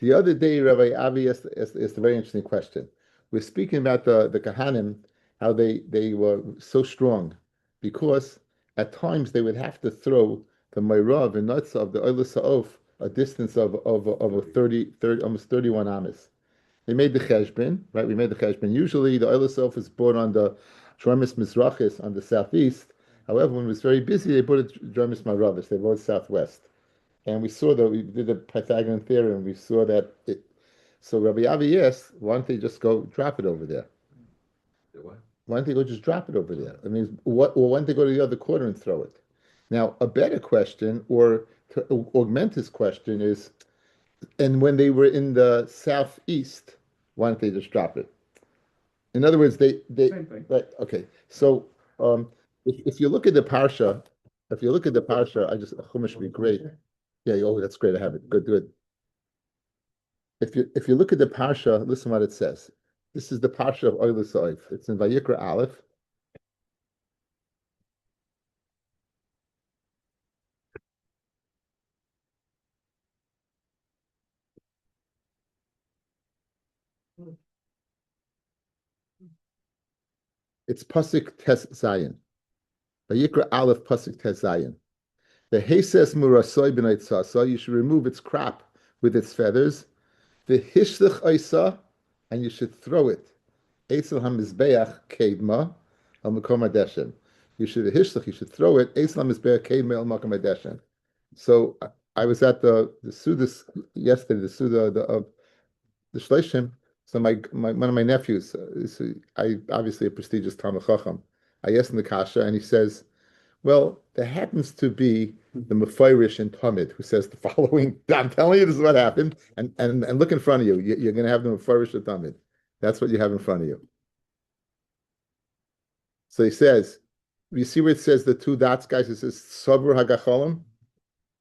The other day, Rabbi Avi asked a very interesting question. We're speaking about the Kahanim, how they were so strong, because at times they would have to throw the Meirav and Nutzah of the Oila Sa'of a distance of a 30, almost 31 amas. They made the cheshbon, right? We made the cheshbon. Usually the Oila Sa'of is bought on the Dromis Mizrachis on the southeast. However, when it was very busy, they bought it Dromis Maravis. They bought southwest. And we did the Pythagorean theorem, and we saw that so Rabbi Avi asked, why don't they just go drop it over there? What? Why don't they go just drop it over there? I mean, or why don't they go to the other corner and throw it? Now, a better question, or to augment this question, is, and when they were in the southeast, why don't they just drop it? In other words, they Same thing. right, okay. So if you look at the parsha, I just Chumash would be great. Yeah, oh, that's great. I have it. Good, good. If you look at the parsha, listen what it says. This is the parsha of Oila Sa'if. It's in Vayikra Aleph. It's Pasuk Tes Zayin. Vayikra Aleph Pasuk Tes Zayin. The Heses Murasoy B'nai Tzasa, you should remove its crop with its feathers. The Hishlech Oisa, and you should throw it. Eitzel HaMizbeach Kedma Al Makom HaDeshen. You should throw it. Eitzel HaMizbeach Kedma Al Makom HaDeshen. So I was at the Sudas yesterday, the Suda of the Shleishim. So one of my nephews, I obviously a prestigious Talmid Chacham. I asked him the kasha, and he says, "Well, there happens to be the Mefirish in Talmud who says the following. I'm telling you, this is what happened, and look in front of you. You're going to have the Mefirish in Talmud. That's what you have in front of you." So he says, "You see where it says the two dots, guys? It says Sabur Hagacholim.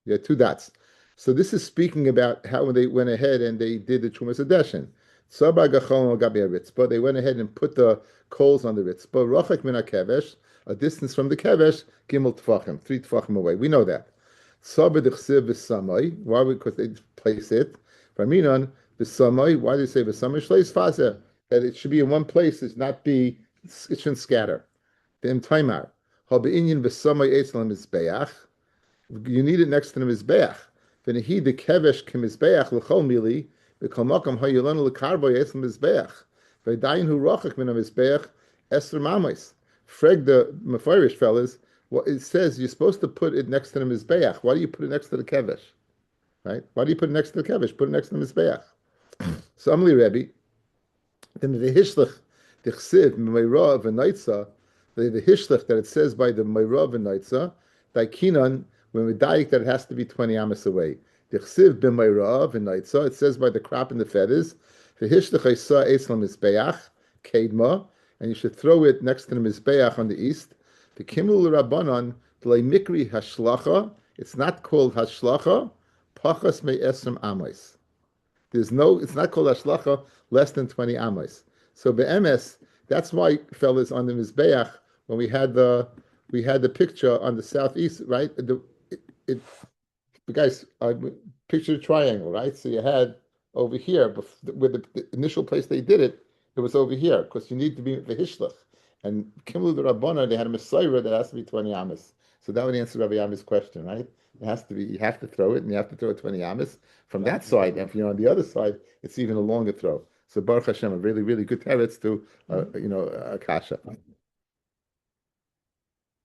Yeah, two dots. So this is speaking about how when they went ahead and they did the Chumas Adeshin. Sabur Hagacholim Gabi Ritzba. They went ahead and put the coals on the Ritzba. Rochak Min HaKevesh, a distance from the Kevesh, Gimel Tfachim, 3 Tfachim away. We know that. Sabur Dechsiv V'Samai. Why? Because they place it. Raminon V'Samai. Why do they say V'Samai? Shleis Fazer. That it should be in one place. It shouldn't scatter. The Imtaimar. Habeinyin V'Samai Eitzel HaMizbeach. You need it next to the Mizbeach. V'nehi the Kevesh K'Mizbeach L'chol Mili V'Kol Makam HaYolanu L'Karbo Eitzel HaMizbeach. V'dayin Hu Rochak Min HaMizbeach Esr Mamais. Freg the Mefirish fellas, well, it says you're supposed to put it next to the Mizbeach. Why do you put it next to the Kevesh? Right? Why do you put it next to the Kevesh? Put it next to the Mizbeach. So Amli Rebbe, then the Hishlech, the Chsiv, Meira V'Naitza, the Hishlech that it says by the Meira V'Naitza, Daikinan, when we daik that it has to be 20 amas away. The Chsiv B'Meira V'Naitza, it says by the crop and the feathers, the Hishlech Isa Eitzel Mizbeach, Kedma, and you should throw it next to the Mizbeach on the east. The Kimul Rabbanon, D'lei Mikri Hashlacha, it's not called Hashlacha, Pachas Me Esrim Amais. It's not called Hashlacha, less than 20 Amais. So Be'emes, that's why, fellas, on the Mizbeach, when we had the picture on the southeast, right? The guys, picture a triangle, right? So you had over here, with the initial place they did it, it was over here, because you need to be the Hishlach. And Kimlu the Rabbana, they had a Messiah that has to be 20 amas. So that would answer Rabbi Ami's question, right? It has to be, you have to throw it, and you have to throw it 20 amas from that side. And if you're on the other side, it's even a longer throw. So Baruch Hashem, a really, really good teretz to, Akasha.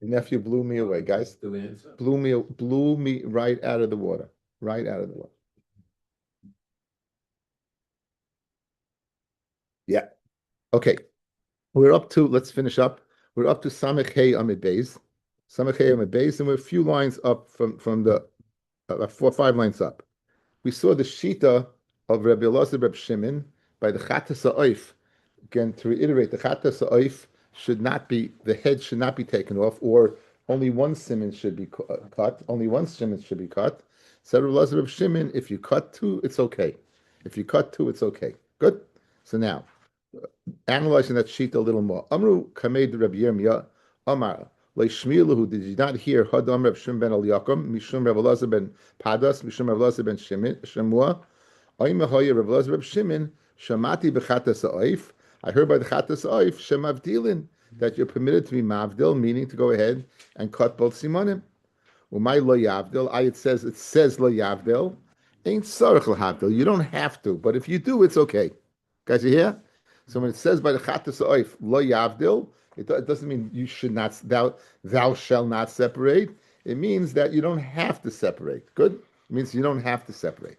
The nephew blew me away, guys. Blew me right out of the water. Right out of the water. Yeah. Okay. Let's finish up. We're up to Samech Hey Amid Beis. Samech Hey Amid Beis, and we're a few lines up from the 4 or 5 lines up. We saw the Shita of Rabbi Elazar Reb Shimon by the Chata Sa'if. Again, to reiterate, the Chata Sa'if the head should not be taken off, or only one siman should be cut. Only one siman should be cut. Said Rabbi Elazar Reb Shimon, if you cut 2, it's okay. If you cut 2, it's okay. Good? So now, analyzing that sheet a little more. Amru Kamed Rabbi Yirmiyah Amar Leishmielu, did you not hear Hadam Reb Shimon ben Eliakim, Mishum Reb Elazar ben Padas, Mishum Reb Elazar ben Shemua, Reb Shimon, Shamati b'chatas ha'oif. I heard by the chatas ha'oif, shemavdilin, that you're permitted to be mavdil, meaning to go ahead and cut both simonim. Umay lo yavdil. It says lo yavdil. Ain't sarich lahavdil. You don't have to, but if you do, it's okay. Guys, you hear? So when it says by the chatas ha'oif lo yavdil, it doesn't mean you should not. Thou shall not separate. It means that you don't have to separate. Good. It means you don't have to separate.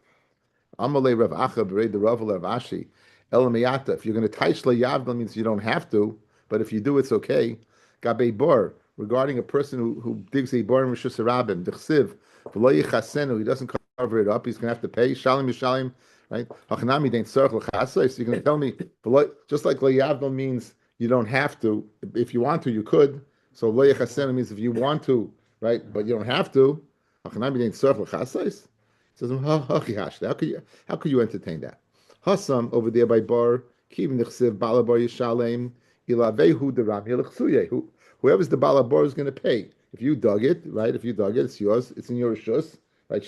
Amalei Rav Acha Berei the Rav Rav Ashi Elamiyata. If you're going to taish layavdil, means you don't have to, but if you do, it's okay. Gabei Bor, regarding a person who digs a bor in Rishus Harabim, Dechsiv v'lo yichasenu, he doesn't cover it up, he's going to have to pay Shalim Yishalim, right? Hachanami dein tzarich l'chasei. So you're going to tell me just like layavdil means you don't have to. If you want to, you could. So lo yichasenu means if you want to, right? But you don't have to. Hachanami dein tzarich l'chasei. Says, how could you entertain that? Hassam over there by Bar, whoever's the Balabar is going to pay. If you dug it, right? If you dug it, it's yours. It's in your rishus, right?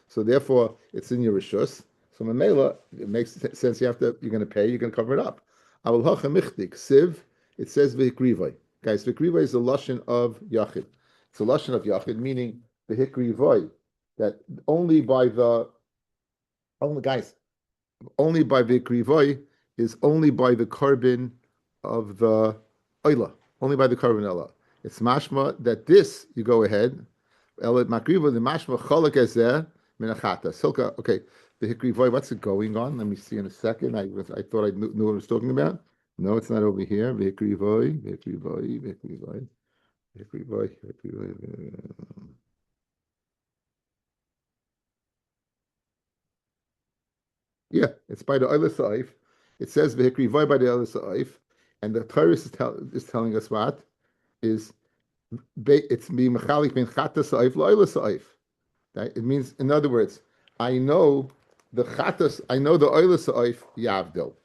So therefore, it's in your rishus. So Mamela, it makes sense. You're going to pay. You're going to cover it up. It says v'hikrivai. Guys, v'hikrivai is a lashon of yachid. It's a lashon of yachid, meaning v'hikrivai, that only by v'hikrivai is only by the carbon of the oila, only by the carbon oila. It's mashma that this you go ahead. Elet makriva the mashma chalak ezeh minachata. Silka, okay. The hikrivai, what's it going on? Let me see in a second. I thought I knew what I was talking about. No, it's not over here. Yeah, it's by the Oila Sa'if. It says v'hikrivai by the Oila Sa'if, and the Torah is telling us what is it's mi mechalik bin chata Sa'if la'Oila Sa'if. It means, in other words, I know the Oila Sa'if yavdil.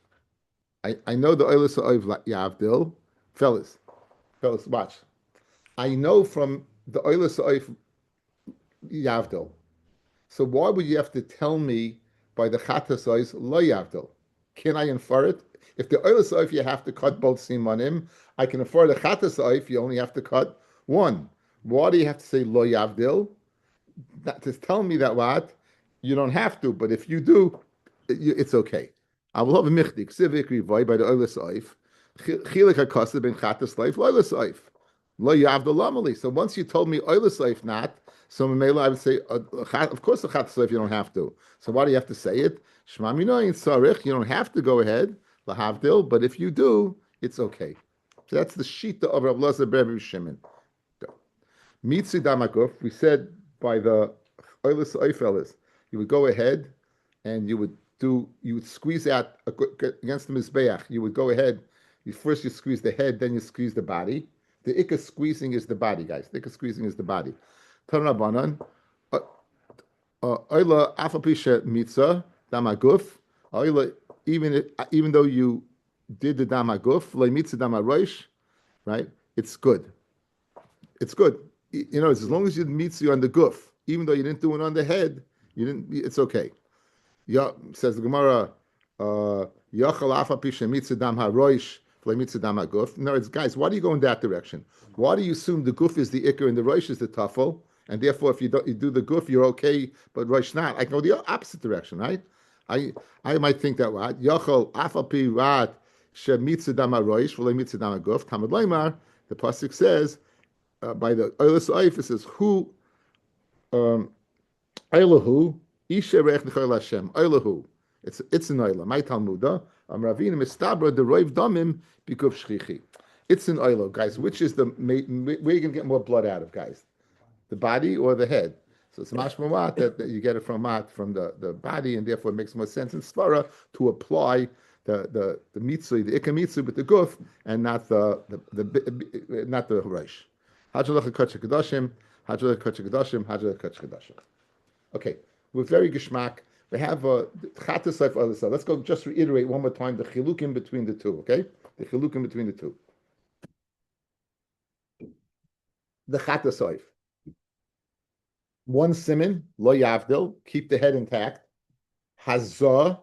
I know the Oila Sa'if yavdil. Fellas, watch. I know from the Oila Sa'if yavdil. So why would you have to tell me by the Chata Sa'if lo yavdil? Can I infer it? If the Oila Sa'if you have to cut both simanim, I can infer the Chata Sa'if you only have to cut one. Why do you have to say lo yavdil? To tell me that what? You don't have to, but if you do, it's okay. I will have a michdik, civic by the Oila Sa'if. Chilik HaKasav ben Chata Sa'if, lo Oila Sa'if. Lo yavdil lamali. So once you told me Oila Sa'if not, so Mamela, I would say, of course, the Chata Sa'if you don't have to. So why do you have to say it? Shema Minoyin Sarich, you don't have to go ahead, lahavdil, but if you do, it's okay. So that's the shita of Rav Lazar Rabbi Shimon. Mitzi Damakov, we said by the Oila Sa'if, you would go ahead and you would squeeze out against the Mizbeach. You would go ahead, you squeeze the head, then you squeeze the body. The ikka squeezing is the body, guys. The ikka squeezing is the body. Tanrabanan, Oila Afapisha Mitzah, Damaguf, Oila, even though you did the Damaguf, Le Mitzah Damaroish, right? It's good. It's good. You know, as long as you mitzvah on the guf, even though you didn't do it on the head, it's okay. Says the Gemara, Yachal Afa Pisha Mitzah Dam HaRoish, Le Mitzah Dam HaGuf. No, it's guys, why do you go in that direction? Why do you assume the guf is the ikar and the roish is the tafel? And therefore, if you do the guf, you're okay, but roish not. I can go the opposite direction, right? I might think that what Yachal Afa Pi Rat She Mitzah Dam HaRoish, Le Mitzah Dam HaGuf. Tamad Leimar, the pasuk says. By the Oila Sa'if, it says, Hu, Eilahu, Isha Reich Nechol Hashem, Eilahu. It's an Oila. My Talmuda, Ravina Mistabra, the Roiv Damim, Bikuf Shchichi. It's an Oila, guys. Which is where you're going to get more blood out of, guys? The body or the head? So it's mashmamat that you get it from the body, and therefore it makes more sense in Svara to apply the mitzvah, the ikka mitzvah with the guf, and not the Rosh. Okay, we're very geshmak. We have a chata saif alisa. Let's go. Just reiterate one more time the chilukim between the two. Okay, the chilukim between the two. The chata saif. One siman, lo yavdil, keep the head intact. Hazah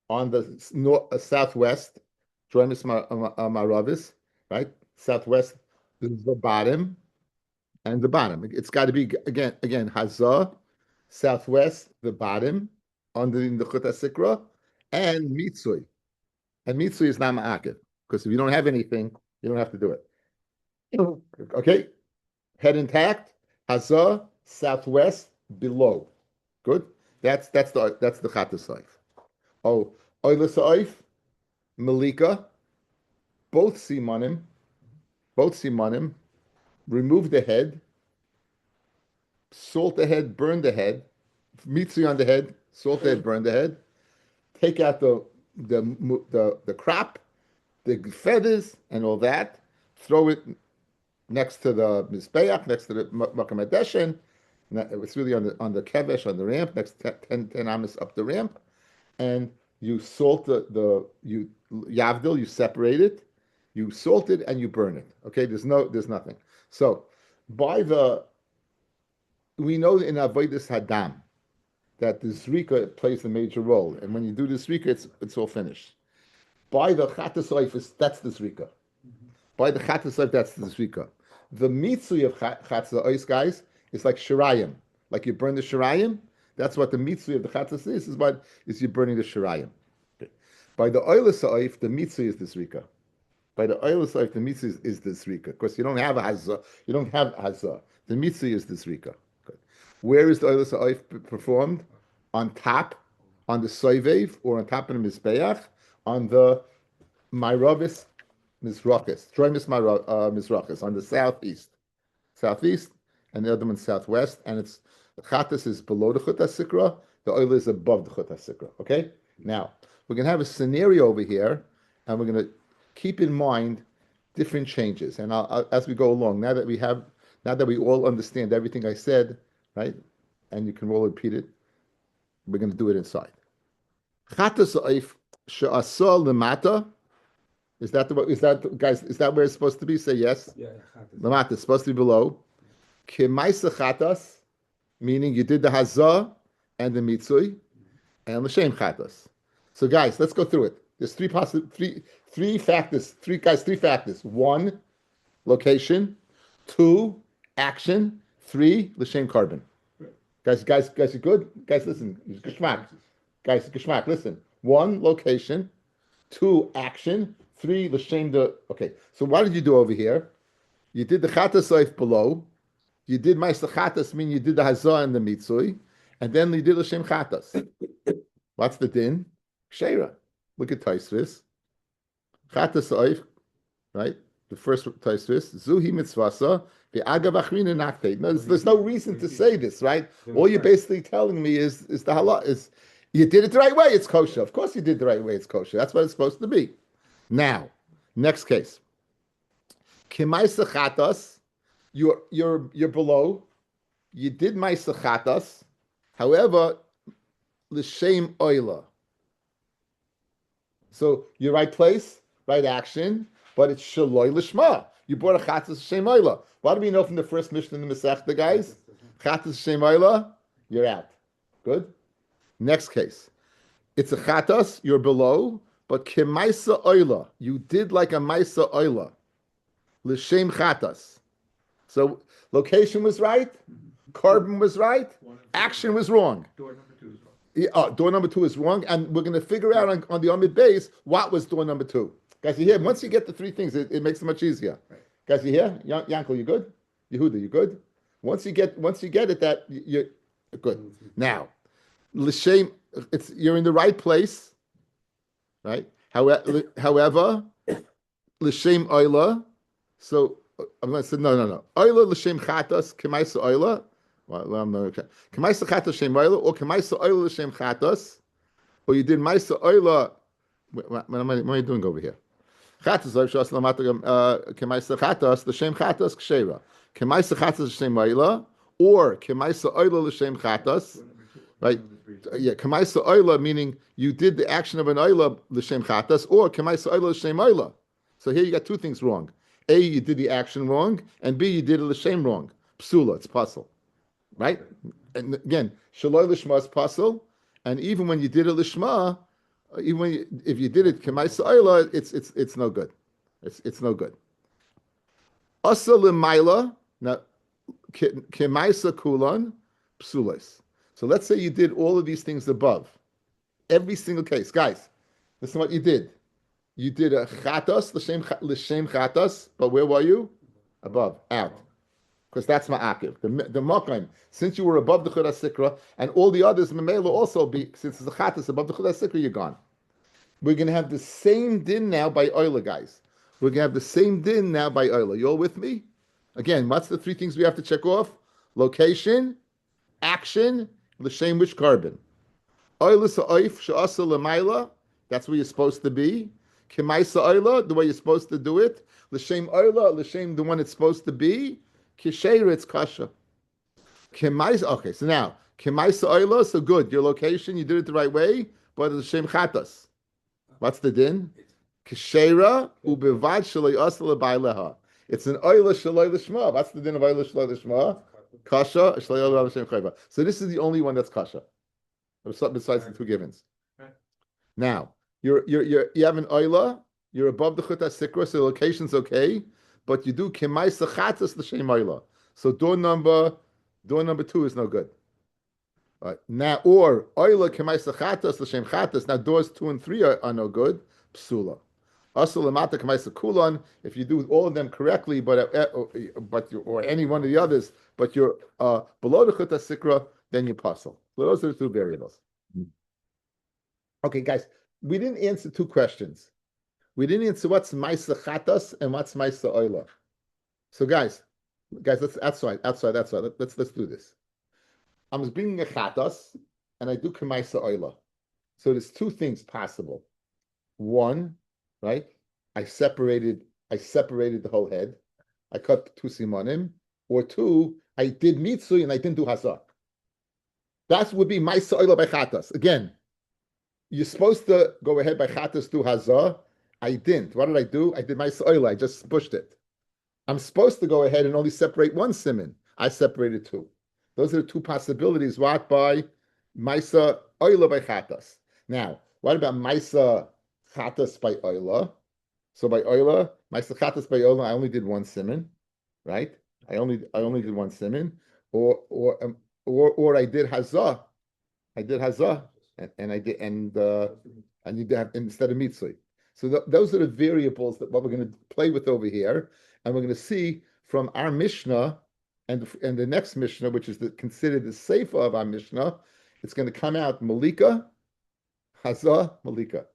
on the southwest, Joimis Maravis, right? Southwest, the bottom and the bottom. It's got to be again Hazah, southwest, the bottom, under the Chuta Sikra, and Mitzui. And Mitzui is not ma'akev, because if you don't have anything, you don't have to do it. Okay, head intact, Hazah, southwest, below. Good. That's the Chatasayf. Oh, Oilasayf, Malika, both simanim, remove the head, salt the head, burn the head, mitzri on the head, salt the head, burn the head, take out the crop, the feathers, and all that, throw it next to the mizbeach, next to the makam hadeshen. It's really on the kevesh, on the ramp, next 10 amas up the ramp, and you salt you yavdil, you separate it, you salt it, and you burn it. Okay, there's nothing. So we know in avodas hadam that the zrika plays a major role, and when you do the zrika, it's all finished. By the chatas that's the zrika. By the chatas that's the zrika. The mitzvah of chatas guys is like shirayim, like you burn the shirayim. That's what the mitzvah of the chatas is you're burning the shirayim. Okay. By the oil sa'if, the mitzvah is the zrika. By the oil sa'if, the mitzvah is the zrika. Of course, you don't have a hazah. You don't have hazah. The mitzvah is the zrika. Okay. Where is the oil sa'if performed? On top, on the soivev, or on top of the mizbeach, on the myravis mizrachis, troimis mizrachis, on the southeast, and the other one southwest, and the chatas is below the chuta sikra, the oil is above the chuta sikra. Okay? Now, we're going to have a scenario over here, and we're going to keep in mind different changes. And as we go along, now that we all understand everything I said, right, and you can all repeat it, we're going to do it inside. Chatas oif she'asa lemata. Is that where it's supposed to be? Say yes. Yeah. Lemata is supposed to be below. Kemaisa chatas, meaning you did the hazah and the mitzui, and l'shem chatas. So guys, let's go through it. There's three factors. Three factors. 1, location. 2, action. 3, l'shem carbon. Guys, you good? Guys, listen. Geschmack. Guys, geschmack. Listen. 1, location. 2, action. 3, l'shem okay. So what did you do over here? You did the chatas oif below. You did ma'aser chatas, meaning you did the hazah and the mitzui, and then you did l'shem chatas. What's the din? Ksheira. Look at Taisvis. Chatas oif, right? The first Taisvis. Zuhi mitzvasa ve'agav achrina nakte. There's no reason to say this, right? All you're basically telling me is the halal is you did it the right way. It's kosher. Of course, you did the right way. It's kosher. That's what it's supposed to be. Now, next case. K'maisa chatas. You're below. You did ma'aser chatas. However, l'shem oila. So your right place, right action, but it's shaloi l'shma. You brought a chatas l'shem oila. What do we know from the first mission in the Masechta, guys? Chatas l'shem oila, you're out. Good. Next case. It's a chatas, you're below, but k'maisa oila. You did like a ma'aser oila. L'shem chatas. So location was right, carbon was right, action was wrong. Door number 2 is wrong. Door number 2 is wrong, and we're going to figure out on the Amid base what was door number 2. Guys, you hear? Once you get the 3 things, it makes it much easier. Right. Guys, you hear? Yankel, you good? Yehuda, you good? Once you get it, that you're good. Now, l'shem, you're in the right place, right? However, l'shem oila. So I'm going to say no. Oila l'shem chatas k'maisa oila. Well, I'm not okay. K'maisa chatas shem oila, or k'maisa oila l'shem chatas, or you did maisa oila. What am I doing over here? Chatas oif shas lamata k'maisa chatas l'shem chatas k'shera. K'maisa chatas l'shem oila, or k'maisa oila l'shem chatas. Right? Yeah, k'maisa oila meaning you did the action of an oila l'shem chatas, or k'maisa oila l'shem oila. So here you got 2 things wrong. A, you did the action wrong, and B, you did it l'shem wrong. Psula, it's puzzle. right? And again, shaloi lishma is pasul, and even when you did it lishma, even when if you did it k'maisa oila, it's no good. It's no good. Asa l'mayla now k'maisa kulon psulos. So let's say you did all of these things above, every single case, guys. Listen, what you did. You did a chatos l'shem chatos, but where were you? Above, out, because that's ma'akiv. The makim, since you were above the chudas sikra, and all the others memela also be, since it's a chatos above the chudas sikra, you're gone. We're going to have the same din now by oila, guys. We're going to have the same din now by oila. You all with me? Again, what's the three things we have to check off? Location, action, l'shem which carbon. Oila sa'oif she'asa l'mayla, that's where you're supposed to be. Kemaisa oila, the way you're supposed to do it. L'shem oila, l'shem the one it's supposed to be. Kisheira, it's kasha. Kemaisa, okay, so now, kemaisa oila, so good. Your location, you did it the right way, but l'shem chatas. What's the din? Kisheira ubevad shalei asa l'bayleha. It's an oila shalei l'shma. What's the din of oila shalei l'shma? Kasha, shalei oila l'shem chayva. So this is the only one that's kasha, besides the two givens. Now, you have an oila, you're above the chutas sikra, so the location's okay, but you do kemaisa chatas l'shem oila. So door number 2 is no good. Right. Now, or oila kemaisa chatas l'shem chatas. Now, doors 2 and 3 are no good. Psula. Also, lamata kemaisa kulon. If you do all of them correctly, but or any one of the others, but you're below the chutas sikra, then you puzzle. So those are the two variables. Okay, guys, we didn't answer 2 questions. We didn't answer what's maisa chatas and what's maisa oila. So, guys, let's outside. Let's do this. I'm bringing a chatas, and I do kemaisa oila. So there's 2 things possible. One, right? I separated the whole head. I cut 2 simonim. Or 2, I did mitzui and I didn't do hazak. That would be maisa oila by chatas. Again, you're supposed to go ahead by chatas do hazah. I didn't. What did I do? I did maisa oila. I just pushed it. I'm supposed to go ahead and only separate 1 siman. I separated 2. Those are the 2 possibilities. What by Maisa Oila by Chatas. Now, what about Maisa Chatas by Oila? So by Oila, Maisa Chatas by Oila, I only did 1 siman, right? I only did 1 siman, or I did Hazah. I did Hazah, and I did you did have instead of Mitzvah. So those are the variables that what we're going to play with over here, and we're going to see from our Mishnah. And the next Mishnah, which is considered the Sefer of our Mishnah, it's going to come out Malika, Hazah, Malika.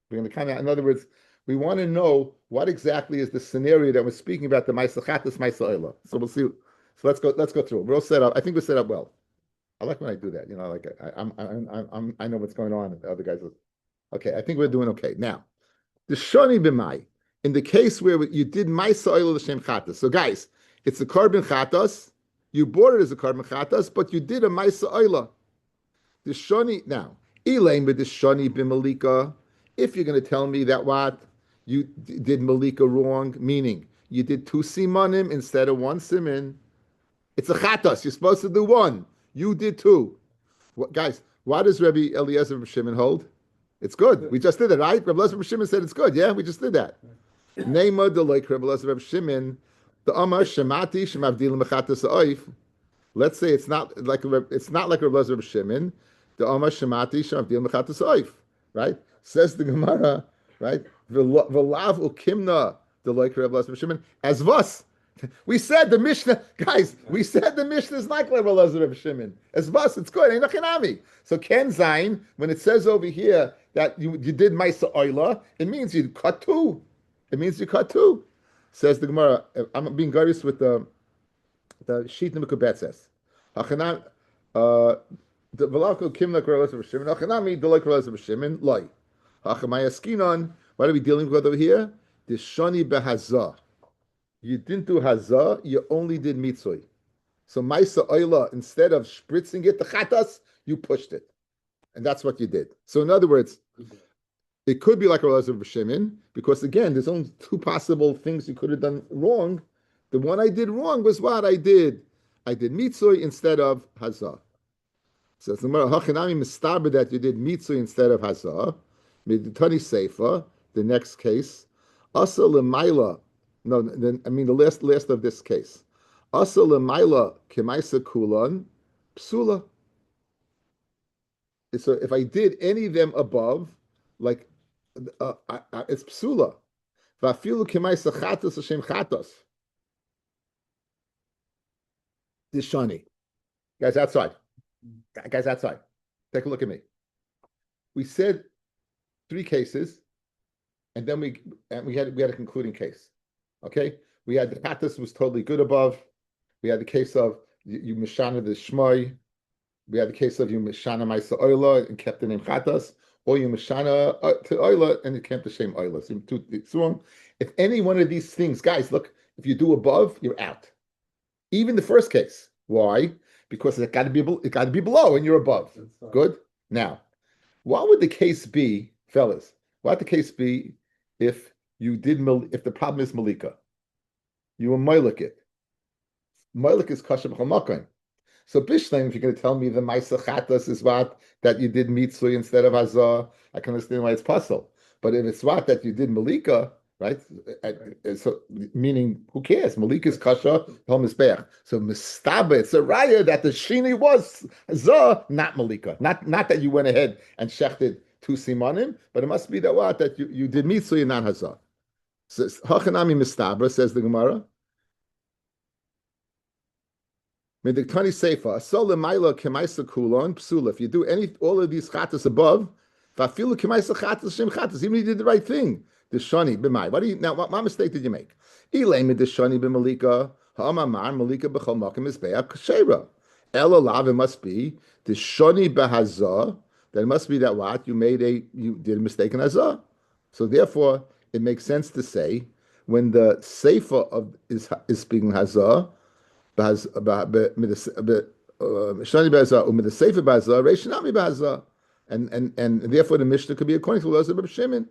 We're going to come out. In other words, we want to know what exactly is the scenario that we're speaking about, the Maisa Chatas, Maisa Oila. So we'll see. So let's go through it. We're all set up. I think we're set up well. I like when I do that. You know, like I know what's going on. And the other guys are, okay. I think we're doing okay. Now, the Shoni B'mai, in the case where you did Maisa Oila L'Shem Chatas. So guys, it's a carbon chatas. You bought it as a carbon chatas, but you did a maisa oila. The shoni now, elaine with the shoni b'malika. If you're going to tell me that what you did malika wrong, meaning you did 2 simanim instead of 1 siman, it's a chatas. You're supposed to do 1. You did 2. Guys, why does Rabbi Eliezer of Shimon hold? It's good. We just did it, right? Rabbi Eliezer of Shimon said it's good. Yeah, we just did that. Neima the like Rabbi Eliezer of Shimon. The Amar Shemati Shemavdilim Mechatas Oif. Let's say it's not like Rabbi Eliezer of Shimon. The Amar Shemati Shemavdilim Mechatas Oif. Right? Says the Gemara. Right? V'lav ukimna the like Rabbi Eliezer of Shimon as vas. We said the Mishnah, guys. We said the Mishnah is like Rabbi Eliezer of Shimon as vas. It's good. Ain't nachinami. So Ken Zayin, when it says over here that you did Maisa Oila, it means you cut 2. It means you cut 2. Says the Gemara, I'm being garious with the sheet number Kubetzes. The Velako Kimna Korelez of Shimon, Hachanami, the like Korelez of Shimon, Loi. Hachamaya Skinon, what are we dealing with over here? The Shani Behazah. You didn't do Hazah, you only did Mitzvah. So Maisa Oila, instead of spritzing it, the Chatas, you pushed it. And that's what you did. So in other words, it could be like a Eliezer of Shimon, because again, there's only 2 possible things you could have done wrong. The one I did wrong was what I did. I did mitzui instead of hazah. So the Gemara, hachinami mistaber that you did mitzui instead of hazah. Midtani seifa, the next case. Asa lemaila, no, then I mean the last of this case. Asa lemaila kemaisa kulan psula. So if I did any of them above, like it's psula. Vafilu kemaisa chatos Hashem chatos. This shani. Guys outside. Guys outside. Take a look at me. We said three cases, and then we had a concluding case. Okay? We had the chatos was totally good above. We had the case of you mishana the shmoy. We had the case of you mishana ma'isa oila and kept the name chatos, or you mishana to oila and you kept the same oila. So if any one of these things, guys, look, if you do above, you're out. Even the first case. Why? Because it got to be below and you're above. Good. Now, what would the case be, fellas? What would the case be if the problem is malika? You were moilik it. Moilik is kasher b'chol makom. So bishleim, if you're going to tell me the ma'isa chatas is what that you did mitzvah instead of hazah, I can understand why it's puzzle. But if it's what that you did malika, right? So meaning, who cares? Malika is kasha, hom is be'ach. So mistaba, it's a raya that the shini was hazah, not malika. Not that you went ahead and shechted two simanim, but it must be that what that you did mitzvah and not hazah. So hachanami mistabra, says the Gemara. If you do all of these chatas above, even if you did the right thing, the shani b'mai. What mistake did you make? Elaim the shani b'malika, ha'amamar malika b'chol makom mizbeach kashera. Elalav, it must be the shani b'hazah. That must be that what you did a mistake in hazah. So therefore, it makes sense to say when the seifa is speaking hazah. And therefore the Mishnah could be according to the laws of Rabbi Shimon. It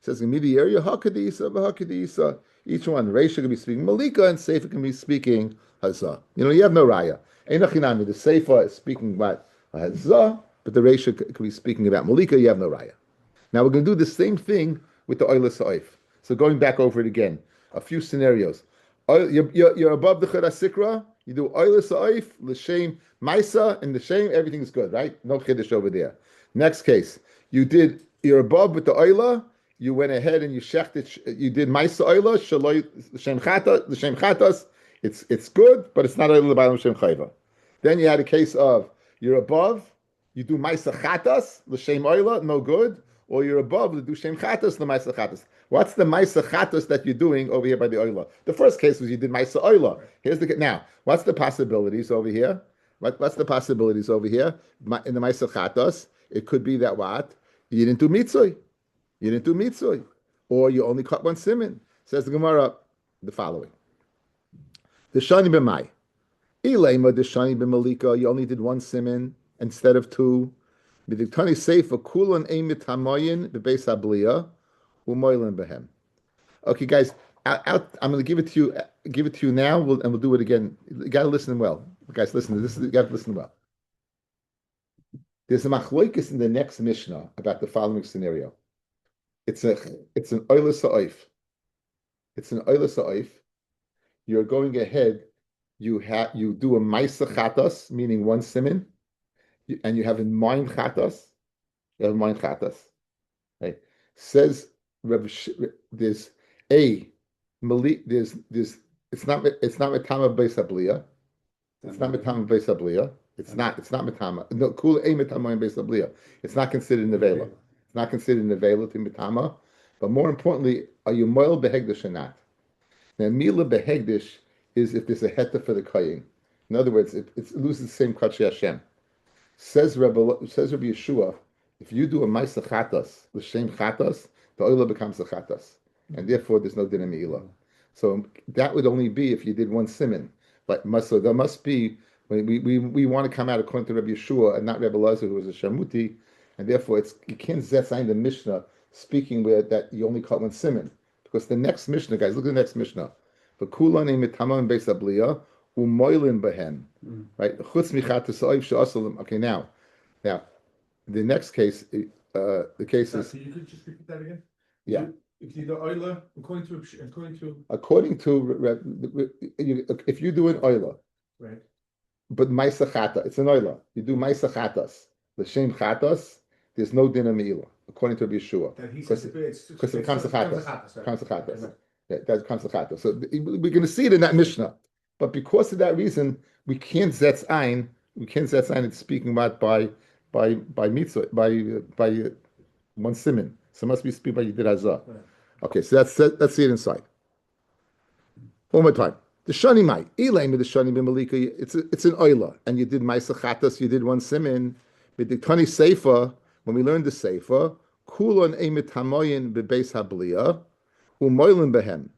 says in the area hakadisa. Each one, Reisha could be speaking Malika and Seifa can be speaking Hazah. You have no raya. The Seifa is speaking about Hazah, but the Reisha could be speaking about Malika. You have no raya. Now we're going to do the same thing with the Oila Sa'if. So going back over it again, a few scenarios. You're above the Chira Sikra, you do Oila Sa'if, L'Shem Maisa, and L'Shem, everything's good, right? No Chiddush over there. Next case, you're above with the Oila, you went ahead and you shechted, you did Maisa Oila, Shaloi L'Shem Chatas, it's good, but it's not Oila L'Bayim L'Shem Chayva. Then you had a case of, you're above, you do Maisa Chatas, L'Shem Oila, no good, or you're above, you do Shem Chatas, the Maisa Chatas. What's the Maisa Chatos that you're doing over here by the Oila? The first case was you did Maisa Oila. Now, what's the possibilities over here? What's the possibilities over here? In the Maisa Chatos, it could be that what? You didn't do Mitzui. Or you only cut one siman. Says the Gemara the following. The Shani b'mai. Ilema the Shani b'malika, you only did one siman instead of two. B'diktani seifa kulan ein mitamayin b'beis habliya. Okay, guys, I'm going to give it to you now, and we'll do it again. You got to listen well, guys. Listen, you got to listen well. There's a machloikis in the next Mishnah about the following scenario. It's an oila sa'if. You're going ahead. You do a ma'isa chatas, meaning one siman, and you have in mind chatas. Right? Says there's it's not metama beis habliya. It's not metama beis habliya. It's not metama. No, kula ei metama beis habliya. It's not considered nevela. It's not considered nevela to metama. But more importantly, are you moil behegdish or not? Now, mila behegdish is if there's a heta for the kayin. In other words, it loses the same kachi Hashem. Says Rabbi Yeshua, if you do a ma'isa chatas, l'shem chatas, the oila becomes a chatas, and therefore there's no din meila. So that would only be if you did one siman. But so there must be. We want to come out according to Rabbi Yeshua and not Rabbi Lazar, who was a shamuti, and therefore you can't sign the Mishnah speaking with that you only cut one siman, because the next Mishnah, guys, look at the next Mishnah. For kulan mitama and beis habliya, umoilin behen. Right? Chutz michatas oif she'asalim. Okay, now, the next case, the case is. So you could just repeat that again. Yeah. If you do oila, according to if you do an oila, right, but ma'isa chata, it's an oila. You do ma'isa chatas, the shem chatas. There's no din of meila, according to Rabbi Yeshua, because it comes to chatas. Comes to chatas. Yeah, that comes to chatas. So we're going to see it in that Mishnah, but because of that reason, we can't zetz ein. We can't zetz ein. It's speaking about by mitzvah by one siman. So it must be speaking by Yidid Hazah. Right. Okay, so let's see it inside. One more time. The shani mai elaim the shani b'malika. It's an oila, and you did ma'isa chatas. You did one siman. With the tani seifa, when we learned the seifa, kulon emet hamoyin bebeis habliya umoilin behem.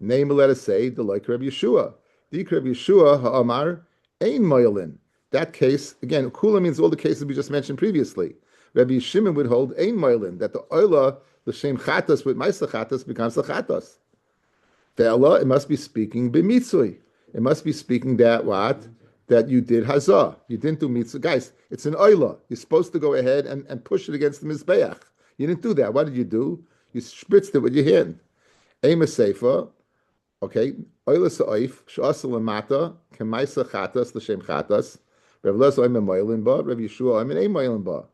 Name, let us say the like Rabbi Yeshua. The Rabbi Yeshua ha'amar ein moilin. That case again. Kula means all the cases we just mentioned previously. Rabbi Shimon would hold ein moilin, that the oila, the shem chatas with ma'isa chatas becomes the chatas. The Ella, it must be speaking b'mitzui. It must be speaking that what? That you did hazah. You didn't do mitzvah. Guys, it's an oila. You're supposed to go ahead and push it against the mizbeach. You didn't do that. What did you do? You spritzed it with your hand. Ema seifa, okay, oila sa'oif, she'asa lamata, k'maisa chatas, l'shem chatas, Rav Lezer oim moilin ba, Rav Yeshua oim ein moilin ba.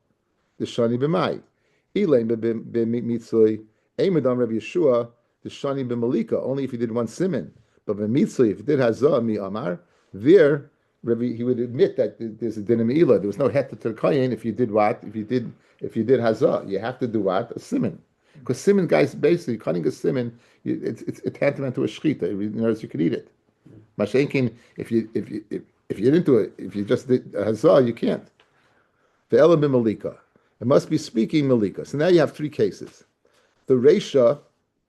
The shani b'mai. Elaim b'mitzui, ein medam Rav Yeshua, the shani b'malika, only if you did one siman. But b'mitzui, if you did hazah mi amar, there, Rabbi, he would admit that there's a din me'ilah. There was no heta to the kohen if you did what? If you did hazah, you have to do what? A siman. Because siman, guys, basically cutting a siman, it's tantamount to a shechita. In other words, you could eat it. Mashenkin, if you didn't do it, if you just did hazah, you can't. The elam malika. It must be speaking malika. So now you have three cases. The reisha,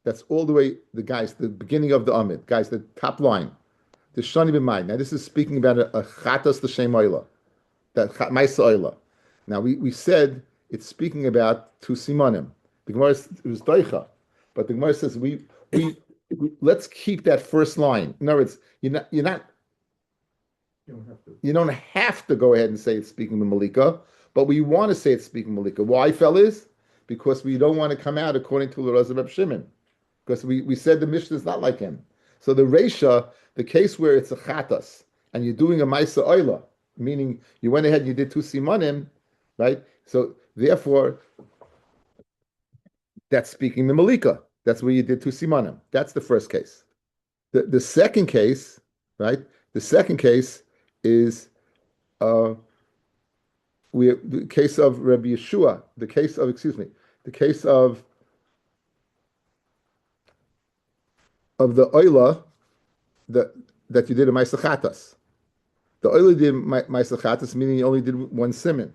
that's all the way, the beginning of the amid, guys, the top line. The shani b'mai. Now this is speaking about a chatas l'shem oila, that ma'isa oila. Now we said it's speaking about two simanim. The Gemara was doicha, but the Gemara says we let's keep that first line. In other words, you don't have to go ahead and say it's speaking the malika, but we want to say it's speaking malika. Why, fellas? Because we don't want to come out according to the Rav Reb Shimon. Because we said the Mishnah is not like him. So the reisha, the case where it's a chatas and you're doing a ma'isa oila, meaning you went ahead and you did two simanim, right? So therefore, that's speaking the malika. That's where you did two simanim. That's the first case. The second case, right? The second case is the case of Rabbi Yeshua. The case of the oila that you did a ma'isa chatas. The oila did ma'isa chatas, meaning you only did one siman,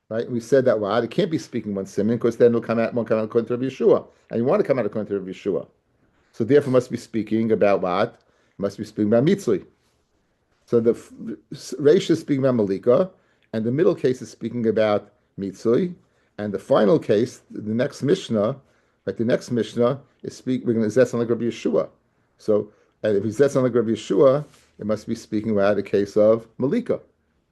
right? We said that it can't be speaking one siman because then won't come out according to Rabbi Yeshua, and you want to come out according to Rabbi Yeshua. So therefore, must be speaking about what? Must be speaking about mitzvah. So the Reish is speaking about malika, and the middle case is speaking about mitzvah, and the final case, the next Mishnah, like the next Mishnah is we're going to zet on like Rabbi Yeshua. So if he zets on like Rabbi Yeshua, it must be speaking about the case of malika,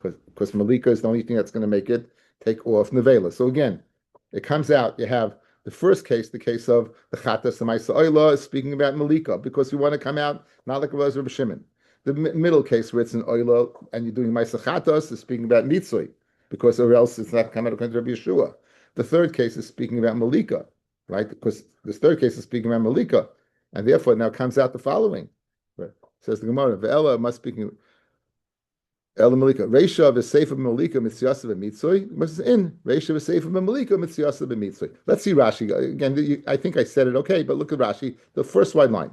because malika is the only thing that's going to make it take off nevela. So again, it comes out. You have the first case, the case of the chatas the ma'isa oila, is speaking about malika because we want to come out not like Rabbi Shimon. The middle case where it's an oila and you're doing ma'isa chatas is speaking about mitzvah because or else it's not coming out according to Rabbi Yeshua. The third case is speaking about malika, right? Because this third case is speaking about malika, and therefore now comes out the following. Right? Says the Gemara, "Ve'ela must speaking Ela malika reisha v'seifa malika mitziyasa v'mitzvah." What's in reisha v'seifa malika mitziyasa v'mitzvah? Let's see Rashi again. I think I said it okay, but look at Rashi. The first wide line,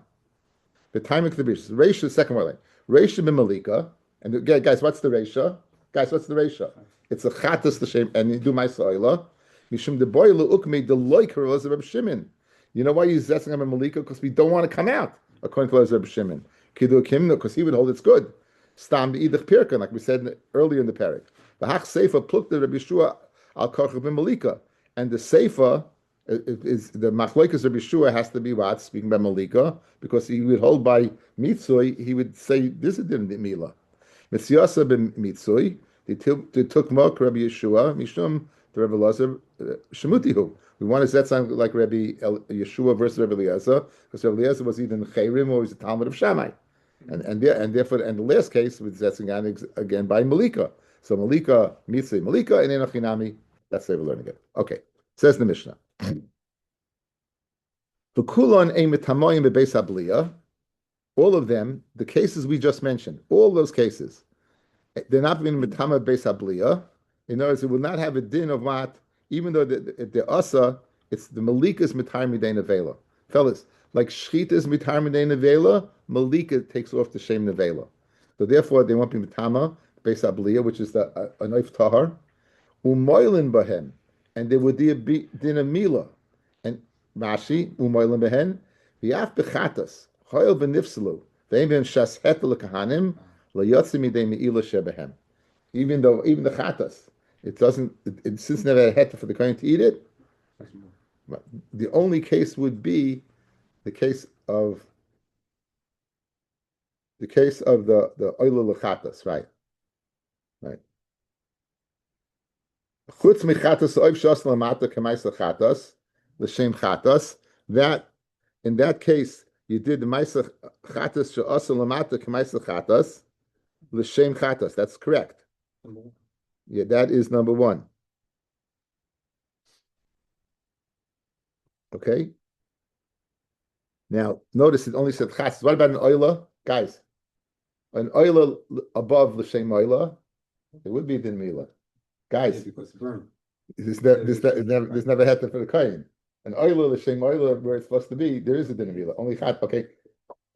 the time of the reisha, the second wide line, reisha b'malika, and again, guys, what's the reisha? Guys, what's the reisha? It's a chatas l'shem, and you do ma'isa oila. Mishum deboy leukmei deloy karoz Reb Shimon. You know why he's zetzing on malika? Because we don't want to come out according to Reb Shimon. Kidu kimno, because he would hold it's good. Stam beidach pirkan, like we said earlier in the parak. The hach seifa plukta Reb Yeshua al kochav b'malika, and the seifa is the Machlokas of Yeshua has to be what? Speaking by Malika, because he would hold by Mitzui, he would say this is the Mila. Mitziyasa ben Mitzui, they took Mok Rabbi Yeshua, Mishum, the Rabbi Elazar, Shemutihu. We want to set something like Rabbi Yeshua versus Rabbi Eliezer, because Rabbi Eliezer was either in Chayrim or he was a Talmud of Shammai. And therefore, and the last case was that's again by Malika. So Malika, Mitzui, Malika, and Enochinami, that's the way we're learning it. Okay, says the Mishnah. All of them, the cases we just mentioned, all those cases, they're not being mitama beis habliya. In other words, it will not have a din of what, even though the asa, it's the malikas mitar midei nevela. Fellas, like shchita is mitar midei nevela, malika takes off the shem nevela. So therefore, they won't be mitama beis habliya, which is the a knife tahar, umoilin bahem, and there would be a din of mila, and Rashi umoilin bahen, v'yaf bechatas. Even though even the chatas, it doesn't. Since never had a heta for the kohen to eat it. The only case would be the case of the oila lechatas, right? Chutz mechatas oiv shas lamata k'mais lechatas l'shem chatas. That in that case. You did the Maisa Chatas Sha'asa Lamata K'Maisa Chatas L'Shem Chatas. That's correct. Yeah, that is number one. Okay. Now, notice it only said Chatas. What about an Oila? Guys, an Oila above L'Shem Oila, it would be Din Mila. Guys, because burn. There's never had to for the Kayin. An oila, the same oila, where it's supposed to be, there is a din of mila. Only chat.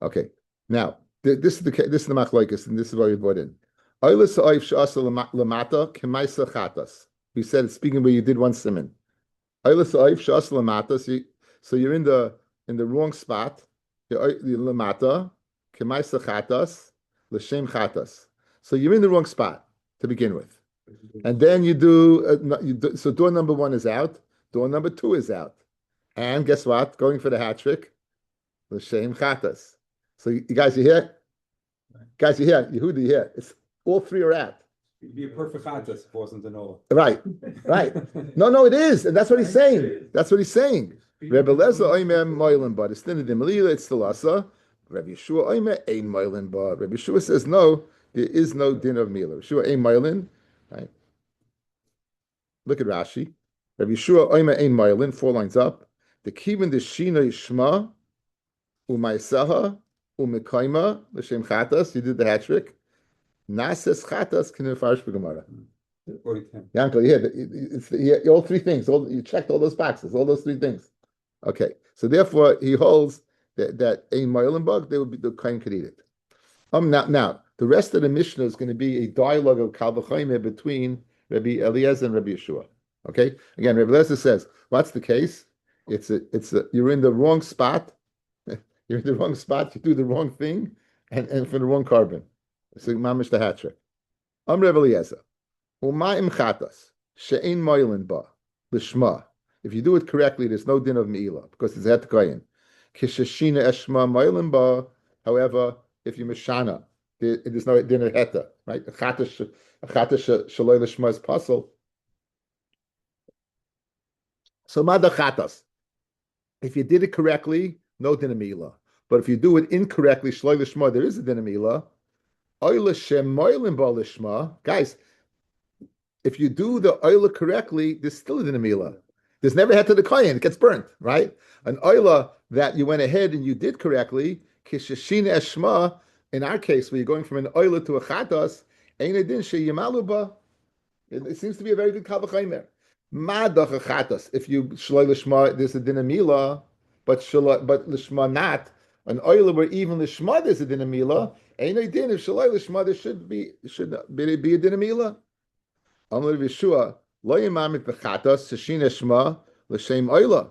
Okay. Now this is the machlokes, and this is what we brought in. Oila sa'if sh'asa lamata k'maisa chatas. We said speaking where you did one siman. Oila sa'if sh'asa lamata. So you're in the wrong spot. The lamata k'maisa chatas l'shem chatas. So you're in the wrong spot to begin with, and then you do. So door number one is out. Door number two is out. And guess what? Going for the hat trick, l'shem chatas. So you guys, you hear? Guys, you hear? Yehuda, you hear? It's all three are out. It'd be a perfect chatas if it wasn't an ola. Right. No, it is, and that's what he's saying. That's what he's saying. Rebbe Lezer oimer moilin ba. It's still in the melila. It's still asa. Rabbi Yeshua oimer ein moilin ba. Rabbi Yeshua says no. There is no din of mila. Yeshua ein moilin. Right. Look at Rashi. Rabbi Yeshua oimer ein moilin. 4 lines up. The kivin the shina yishma u'maisaha u'mekayma l'shem chatas. You did the hat trick. Nases chatas can nefarish b'gemara. Yankel, it's all three things. You checked all those boxes. All those three things. Okay, so therefore he holds that a moilin bug they would be the kain could eat it. Now the rest of the Mishnah is going to be a dialogue of kal v'chomer between Rabbi Eliezer and Rabbi Yeshua. Okay, again, Rabbi Eliezer says, "What's the case? You're in the wrong spot. You're in the wrong spot. You do the wrong thing, and for the wrong carbon. So mamish the hat trick. Rabbi Eliezer, u'ma'im chatas she'ein moilin ba l'shma. If you do it correctly, there's no din of meila because it's het koyin. Kishashina eshma moilin ba. However, if you mishana, there's no din of heta. Right? A chatas shaloi l'shma is puzzle. So mada chatas. If you did it correctly, no din of mila. But if you do it incorrectly, shloi l'shma, there is a din of mila. Oila shem moilin ba l'shma. Guys, if you do the oila correctly, there's still a din of mila. There's never had to the kohen; it gets burnt, right? An oila that you went ahead and you did correctly, kishashin eshma. In our case, where you're going from an oila to a chatas, ein a din sheyimaluba. It seems to be a very good kavachaymer. Madach a chatas. If you shloi l'shma, there's a din of mila, but l'shma not. An oila where even l'shma there's a din of mila. Ein a din if shloi l'shma there should be a din of mila. Amar Yeshua. Lo yimamit b'chatas sheshina shma l'shem oila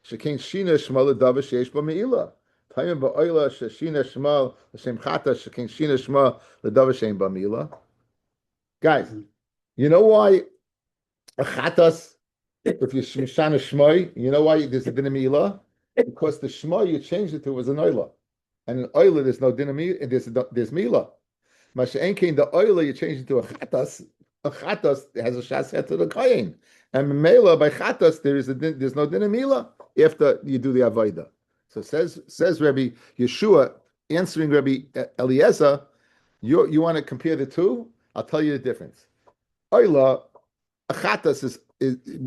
shekein shina shma l'davar sheish ba meila. Tayim ba'oila sheshina shma l'shem chatas shekein shina shma l'davar shein ba meila. Guys, you know why a chatas If you Mishana Shmoy, you know why there's a din of Milah? Because the Shmoy you changed it to was an Oila. And in Oila there's no din of Milah, there's Milah. Masha'enkein, the Oila you change it to a Chatas. A Chatas has a Shas head to the Kayin. And Mela by Chatas there's no din of Milah after you do the Avodah. So says Rabbi Yeshua, answering Rabbi Eliezer, you want to compare the two? I'll tell you the difference. Oila, achatas is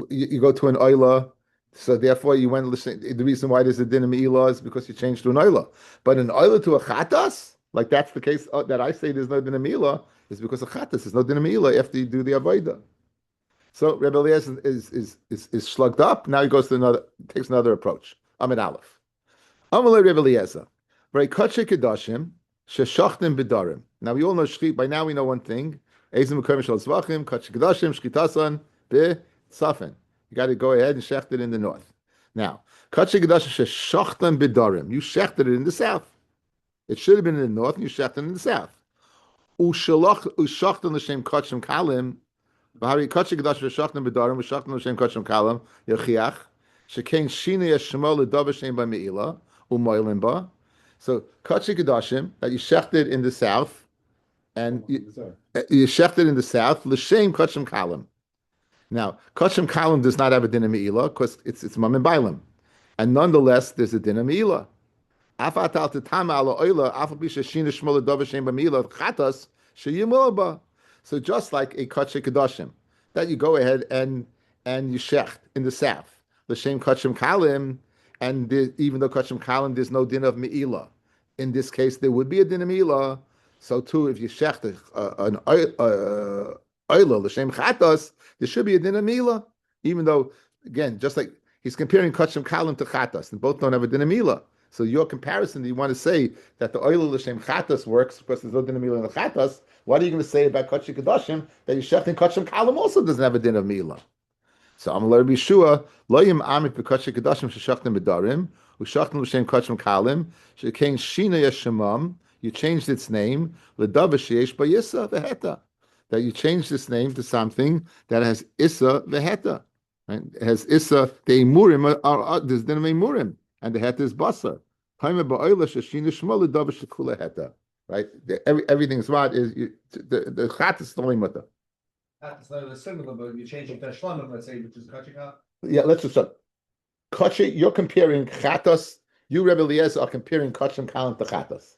you go to an oila, so therefore you went listening. The reason why there's a din of me'ilah is because you changed to an oila. But an oila to a chatas, like that's the case that I say there's no din of me'ilah, is because a chatas there's no din of me'ilah after you do the avodah. So Rebbe Eliezer is slugged up. Now he goes to takes another approach. Amid Aleph. Amalei Rebbe Eliezer. Right, Kotche Kedoshim, Sheshachtim B'darim. Now we all know Shchit, by now we know one thing. Ezim Mekom Shel Zevachim, Kotche Kedoshim, Shchitasan, B'Safen. You got to go ahead and shecht it in the north. Now, Kotche Kedoshim Sheshachtim B'darim. You shechted it in the south. It should have been in the north, and you shechted it in the south. Ushachtim L'Shem Kotchem Kalim, V'hari Kotche Kedoshim Sheshachtim B'darim, Ushachtim L'Shem Kotchem Kalim, Yechiach, Shekein Shina Yeshmo L'Dav Shem B'Me'ilah, U'Moilim So Kotche Kedoshim that you shechted in the south, and you shechted in the south. L'Shem Kotchem Kalim. Now Kotchem Kalim does not have a din of Me'ilah because it's Mam and Bailim, and nonetheless there's a din of Me'ilah. Afatal Tetama Ala Oila Afal Bisha Shina Shmo L'Dav Shem B'Me'ilah Chatas Sheyimulba. So just like a Kotche Kedoshim that you go ahead and you shecht in the south. L'Shem Kotchem Kalim. And even though Kotchem Kalim, there's no din of Me'ilah. In this case, there would be a din of Me'ilah. So too, if you shecht an oila l'shem chatas, there should be a din of Me'ilah. Even though, again, just like he's comparing Kotchem Kalim to chatas, and both don't have a din of Me'ilah. So your comparison, you want to say that the oila l'shem chatas works because there's no din of Me'ilah in the chatas. What are you going to say about Kotchem Kedoshim that you shecht in Kotchem Kalim also doesn't have a din of Me'ilah? So Amalei Rabbi Yeshua, lo yim amit b'kotche kedoshim sheshachtim b'darim, u'shachtim l'shem kotchem kalim, shekein shina yeshemam, you changed its name, l'davar sheyesh b'yisa v'heta, that you changed its name to something that has issa v'heta, right? It has issa, the emurim are there's din of emurim, and the heta is basar. Haime ba'oila sheshina shmo l'davar shekula heta, right? Everything's right. The chat is only mutter. That's not similar, but you're changing to Shlamim, let's say, which is Kachika. Yeah, let's just start. Kotche, you're comparing Chatas. You, Rebbe Eliezer, are comparing Kotchem Kalim to Chatas.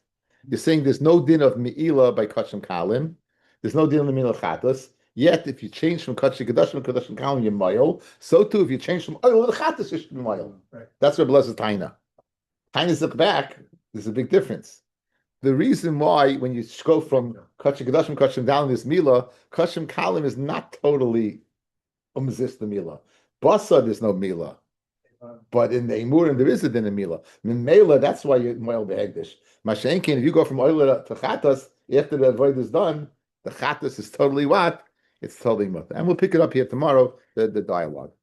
You're saying there's no din of Me'ilah by Kotchem Kalim. There's no din of Me'ilah Chatas. Yet, if you change from Kotche Kedoshim to Kotchem Kalim, you're Moil. So too, if you change from Oil to Chatas, you should be Moil. Right. That's Rebbe Eliezer Taina. Taina's look back. There's a big difference. The reason why, when you go from Kotchem Kedoshim, Kotchem Kalim, is Milah, Kotchem Kalim is not totally umzis the Milah. Basa, there's no Milah. But in the Emurim, there is a din of Milah. Mela, that's why you're Moel Behegdish. Mashenkin, if you go from Oil to Chatas, after the Avoid is done, the Chatas is totally what? It's totally Mutter. And we'll pick it up here tomorrow, the dialogue.